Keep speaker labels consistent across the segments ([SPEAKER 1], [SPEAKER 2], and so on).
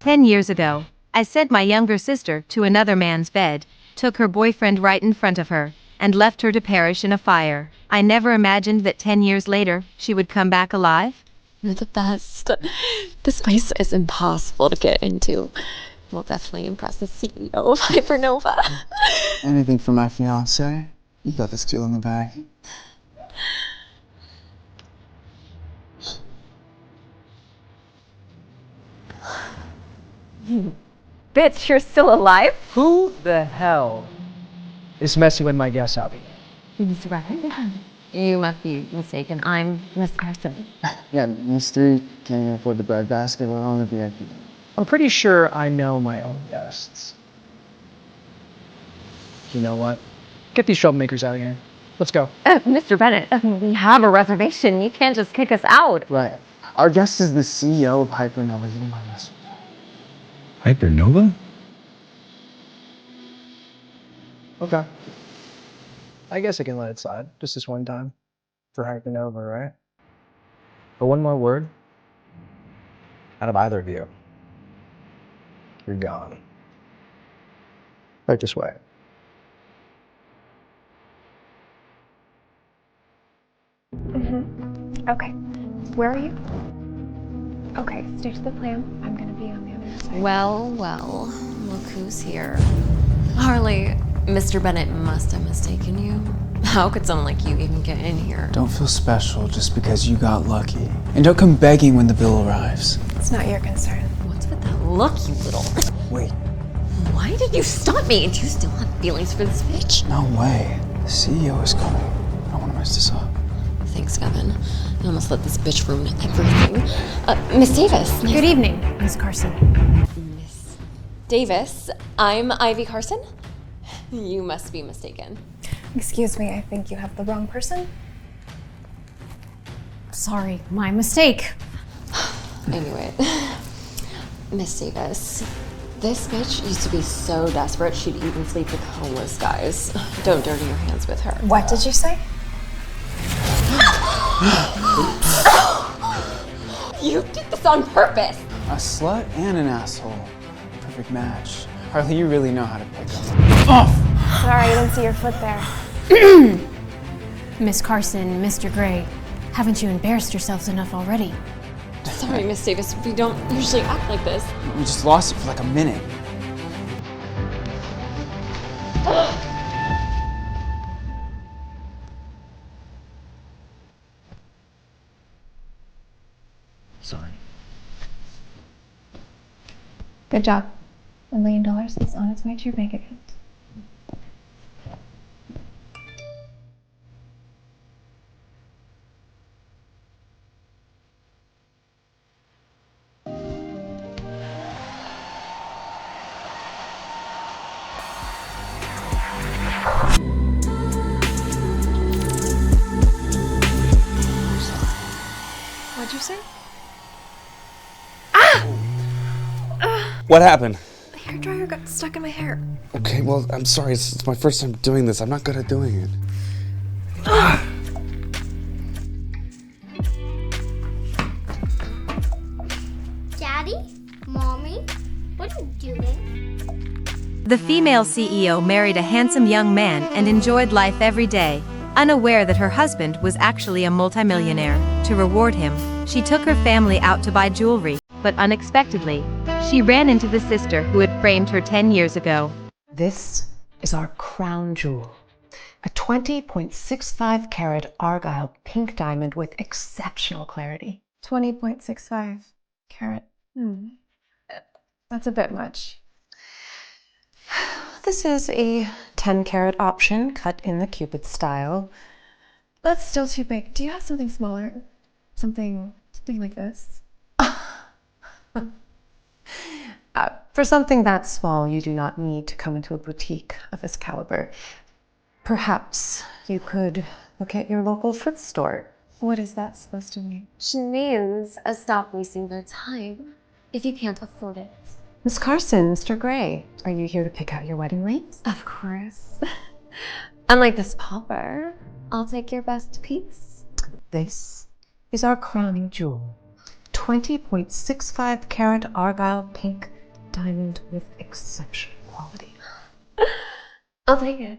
[SPEAKER 1] 10 years ago, I sent my younger sister to another man's bed, took her boyfriend right in front of her, and left her to perish in a fire. I never imagined that 10 years later, she would come back alive.
[SPEAKER 2] You're the best. This place is impossible to get into. Will definitely impress the CEO of Hypernova.
[SPEAKER 3] Anything for my fiance? You got this deal in the bag.
[SPEAKER 4] Bitch, you're still alive?
[SPEAKER 5] Who the hell is messing with my guest hobby?
[SPEAKER 2] He's right. You must be mistaken. I'm Miss Carson.
[SPEAKER 3] Yeah, mystery can't even afford the breadbasket. We're on the VIP.
[SPEAKER 5] I'm pretty sure I know my own guests. You know what? Get these troublemakers out of here. Let's go.
[SPEAKER 4] Mr. Bennett, we have a reservation. You can't just kick us out.
[SPEAKER 3] Right. Our guest is the CEO of Hypernova. You might mess with that.
[SPEAKER 6] Hypernova?
[SPEAKER 5] Okay. I guess I can let it slide. Just this one time. For Hypernova, right? But one more word. Out of either of you. You're gone. Right this way.
[SPEAKER 7] Okay. Where are you? Okay, stick to the plan. I'm gonna be on the other side.
[SPEAKER 2] Well, look who's here. Harley, Mr. Bennett must have mistaken you. How could someone like you even get in here?
[SPEAKER 3] Don't feel special just because you got lucky. And don't come begging when the bill arrives.
[SPEAKER 7] It's not your concern.
[SPEAKER 2] What's with that look, you little...
[SPEAKER 3] Wait,
[SPEAKER 2] Why did you stop me? Do you still have feelings for this bitch?
[SPEAKER 3] no way. The CEO is coming. I don't want to mess this up.
[SPEAKER 2] Thanks, Kevin. I almost let this bitch ruin everything. Miss Davis.
[SPEAKER 7] Good evening, Miss Carson.
[SPEAKER 2] Miss Davis, I'm Ivy Carson. You must be mistaken.
[SPEAKER 7] Excuse me, I think you have the wrong person. Sorry, my mistake.
[SPEAKER 2] Anyway, Miss Davis, this bitch used to be so desperate she'd even sleep with homeless guys. Don't dirty your hands with her.
[SPEAKER 7] What did you say?
[SPEAKER 2] You did this on purpose!
[SPEAKER 3] A slut and an asshole. Perfect match. Harley, you really know how to pick up. Off!
[SPEAKER 7] Sorry, I didn't see your foot there.
[SPEAKER 8] Miss Carson, Mr. Gray, haven't you embarrassed yourselves enough already?
[SPEAKER 2] Sorry, Miss Davis, we don't usually act like this.
[SPEAKER 3] We just lost it for like a minute.
[SPEAKER 6] Sorry.
[SPEAKER 7] Good job. $1 million is on its way to your bank account. What'd you say?
[SPEAKER 9] What happened?
[SPEAKER 7] The hairdryer got stuck in my hair.
[SPEAKER 9] Okay, well, I'm sorry. It's my first time doing this. I'm not good at doing it.
[SPEAKER 10] Daddy? Mommy? What are you doing?
[SPEAKER 1] The female CEO married a handsome young man and enjoyed life every day, unaware that her husband was actually a multimillionaire. To reward him, she took her family out to buy jewelry, but unexpectedly, she ran into the sister who had framed her 10 years ago.
[SPEAKER 11] This is our crown jewel, a 20.65 carat Argyle pink diamond with exceptional clarity.
[SPEAKER 7] 20.65 carat. That's a bit much.
[SPEAKER 11] This is a 10 carat option cut in the Cupid style.
[SPEAKER 7] That's still too big. Do you have something smaller? Something like this?
[SPEAKER 11] For something that small, you do not need to come into a boutique of this caliber. Perhaps you could look at your local thrift store.
[SPEAKER 7] What is that supposed to mean?
[SPEAKER 2] She means stop wasting their time if you can't afford it.
[SPEAKER 11] Miss Carson, Mr. Gray, are you here to pick out your wedding rings?
[SPEAKER 2] Of course. Unlike this pauper, I'll take your best piece.
[SPEAKER 11] This is our crowning jewel, 20.65 carat Argyle pink diamond with exceptional quality.
[SPEAKER 2] I'll take it.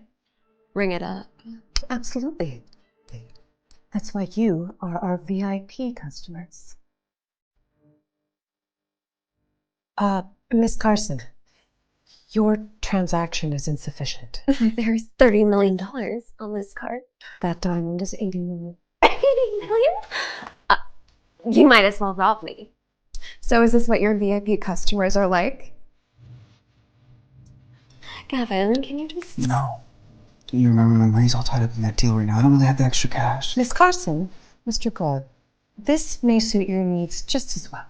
[SPEAKER 2] Ring it up.
[SPEAKER 11] Absolutely. That's why you are our VIP customers. Miss Carson, your transaction is insufficient.
[SPEAKER 2] There's $30 million on this card.
[SPEAKER 11] That diamond is 80 million.
[SPEAKER 2] 80 million? You might as well rob me.
[SPEAKER 7] So is this what your VIP customers are like?
[SPEAKER 2] Gavin, can you just...
[SPEAKER 3] No. Do you remember my money's all tied up in that deal right now? I don't really have the extra cash.
[SPEAKER 11] Miss Carson, Mr. God, this may suit your needs just as well.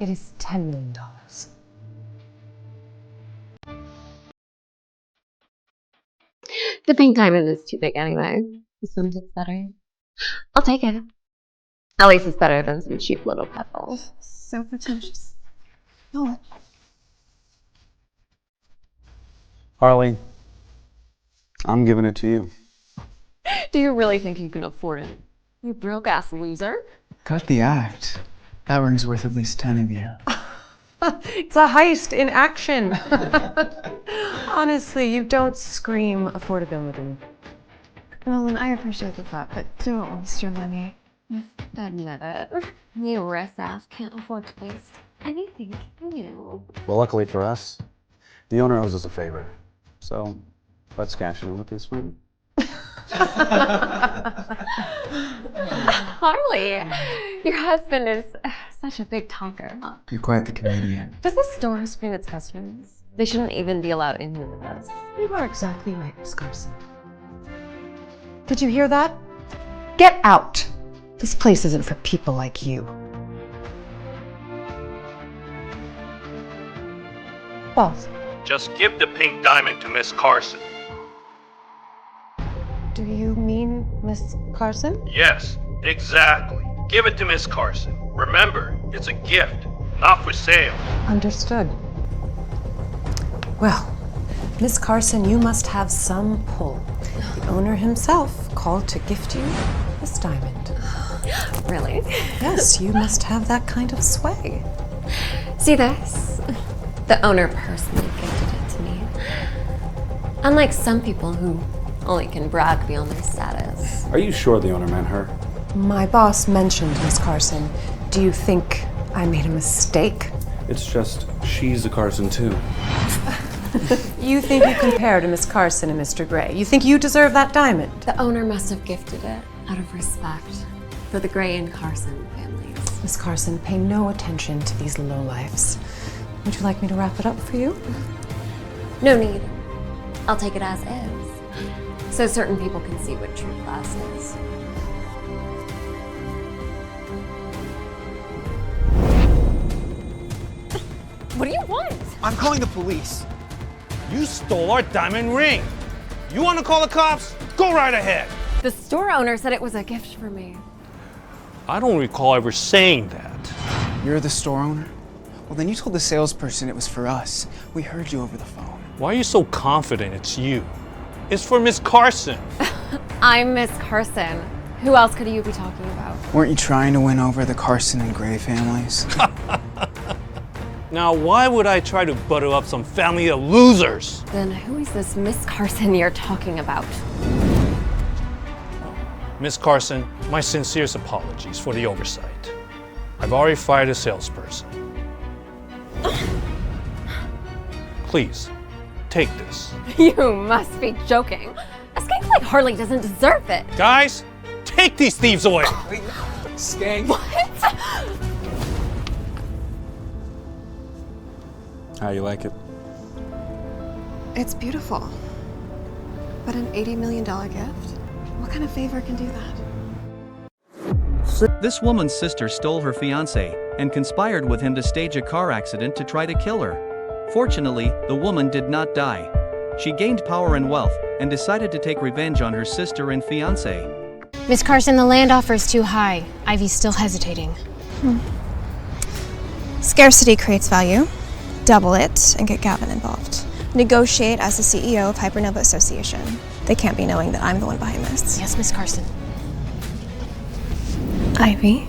[SPEAKER 11] It is $10 million.
[SPEAKER 2] The pink diamond is too big anyway. This one's better. I'll take it. At least it's better than some cheap little pebbles.
[SPEAKER 7] So pretentious. No.
[SPEAKER 9] Harley, I'm giving it to you.
[SPEAKER 2] Do you really think you can afford it? You broke-ass loser.
[SPEAKER 3] Cut the act. That ring's worth at least 10 of you.
[SPEAKER 11] It's a heist in action. Honestly, you don't scream affordability.
[SPEAKER 7] Nolan, I appreciate the thought, but don't waste your money.
[SPEAKER 2] Admit it. You riff-raff can't afford to waste anything, can you?
[SPEAKER 9] Well, luckily for us, the owner owes us a favor. So, let's cash in with this one.
[SPEAKER 2] Harley, your husband is such a big talker.
[SPEAKER 3] You're quite the comedian.
[SPEAKER 2] Does the store screen its customers? They shouldn't even be allowed in here with us.
[SPEAKER 11] You are exactly right, Miss Carson. Did you hear that? Get out! This place isn't for people like you. Boss.
[SPEAKER 6] Just give the pink diamond to Miss Carson.
[SPEAKER 11] Do you mean Miss Carson?
[SPEAKER 6] Yes, exactly. Give it to Miss Carson. Remember, it's a gift, not for sale.
[SPEAKER 11] Understood. Well, Miss Carson, you must have some pull. The owner himself called to gift you this diamond.
[SPEAKER 2] Really?
[SPEAKER 11] Yes, you must have that kind of sway.
[SPEAKER 2] See this? The owner personally gifted it to me. Unlike some people who only can brag beyond their status.
[SPEAKER 9] Are you sure the owner meant her?
[SPEAKER 11] My boss mentioned Miss Carson. Do you think I made a mistake?
[SPEAKER 9] It's just, she's a Carson too.
[SPEAKER 11] You think you compare to Miss Carson and Mr. Gray. You think you deserve that diamond?
[SPEAKER 2] The owner must have gifted it out of respect for the Gray and Carson families.
[SPEAKER 11] Miss Carson, pay no attention to these lowlifes. Would you like me to wrap it up for you?
[SPEAKER 2] No need. I'll take it as is, so certain people can see what true class is. What do you want?
[SPEAKER 6] I'm calling the police. You stole our diamond ring. You want to call the cops? Go right ahead.
[SPEAKER 2] The store owner said it was a gift for me.
[SPEAKER 6] I don't recall ever saying that.
[SPEAKER 3] You're the store owner? Well, then you told the salesperson it was for us. We heard you over the phone.
[SPEAKER 6] Why are you so confident it's you? It's for Miss Carson.
[SPEAKER 2] I'm Miss Carson. Who else could you be talking about?
[SPEAKER 3] Weren't you trying to win over the Carson and Gray families?
[SPEAKER 6] Now, why would I try to butter up some family of losers?
[SPEAKER 2] Then who is this Miss Carson you're talking about?
[SPEAKER 6] Miss Carson, my sincerest apologies for the oversight. I've already fired a salesperson. Please, take this.
[SPEAKER 2] You must be joking. A skank like Harley doesn't deserve it.
[SPEAKER 6] Guys, take these thieves away.
[SPEAKER 3] Skank.
[SPEAKER 2] What?
[SPEAKER 9] How you like it?
[SPEAKER 7] It's beautiful. But an $80 million gift? What kind of favor can do that?
[SPEAKER 12] This woman's sister stole her fiancé and conspired with him to stage a car accident to try to kill her. Fortunately, the woman did not die. She gained power and wealth and decided to take revenge on her sister and fiancé.
[SPEAKER 8] Miss Carson, the land offer is too high. Ivy's still hesitating.
[SPEAKER 7] Scarcity creates value. Double it and get Gavin involved. Negotiate as the CEO of Hypernova Association. They can't be knowing that I'm the one behind this.
[SPEAKER 8] Yes, Miss Carson.
[SPEAKER 7] Ivy,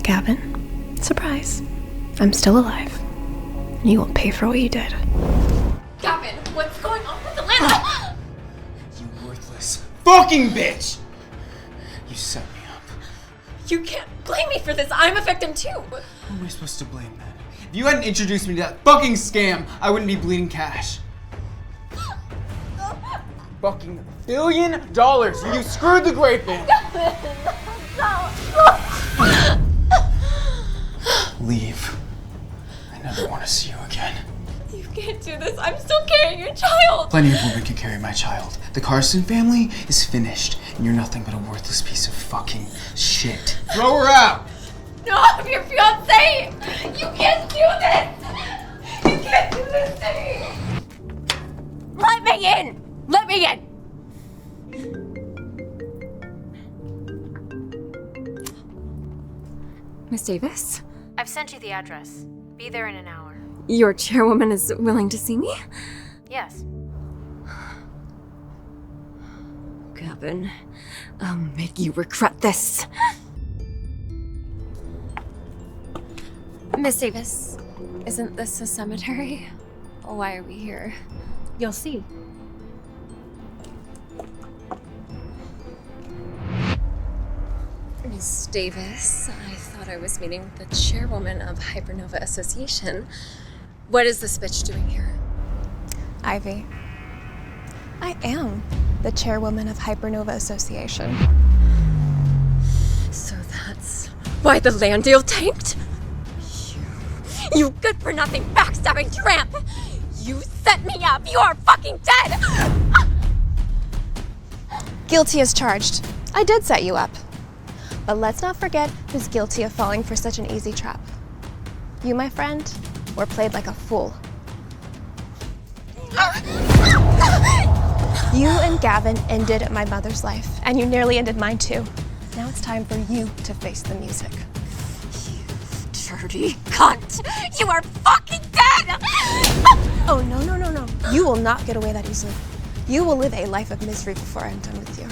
[SPEAKER 7] Gavin, Surprise. I'm still alive. You will pay for what you did.
[SPEAKER 2] Gavin, what's going on with the land?
[SPEAKER 3] You worthless fucking bitch! You set me up.
[SPEAKER 2] You can't blame me for this. I'm a victim too.
[SPEAKER 3] Who am I supposed to blame then? If you hadn't introduced me to that fucking scam, I wouldn't be bleeding cash. Fucking $1 billion! You screwed the great man! Leave. I never want to see you again.
[SPEAKER 2] You can't do this. I'm still carrying your child.
[SPEAKER 3] Plenty of women can carry my child. The Carson family is finished, and you're nothing but a worthless piece of fucking shit. Throw her out!
[SPEAKER 2] No, I'm your fiance! You can't do this! You can't do this to me! Let me in! Let me in! Miss Davis?
[SPEAKER 8] I've sent you the address. Be there in an hour.
[SPEAKER 2] Your chairwoman is willing to see me?
[SPEAKER 8] Yes.
[SPEAKER 2] Gavin, I'll make you regret this. Miss Davis, isn't this a cemetery? Why are we here?
[SPEAKER 8] You'll see.
[SPEAKER 2] Miss Davis, I thought I was meeting the chairwoman of Hypernova Association. What is this bitch doing here?
[SPEAKER 7] Ivy, I am the chairwoman of Hypernova Association.
[SPEAKER 2] So that's why the land deal tanked? You good-for-nothing backstabbing tramp! You set me up! You are fucking dead!
[SPEAKER 7] Guilty as charged. I did set you up. But let's not forget who's guilty of falling for such an easy trap. You, my friend, were played like a fool. You and Gavin ended my mother's life, and you nearly ended mine too. Now it's time for you to face the music.
[SPEAKER 2] Dirty cunt! You are fucking dead!
[SPEAKER 7] Oh, no. You will not get away that easily. You will live a life of misery before I'm done with you.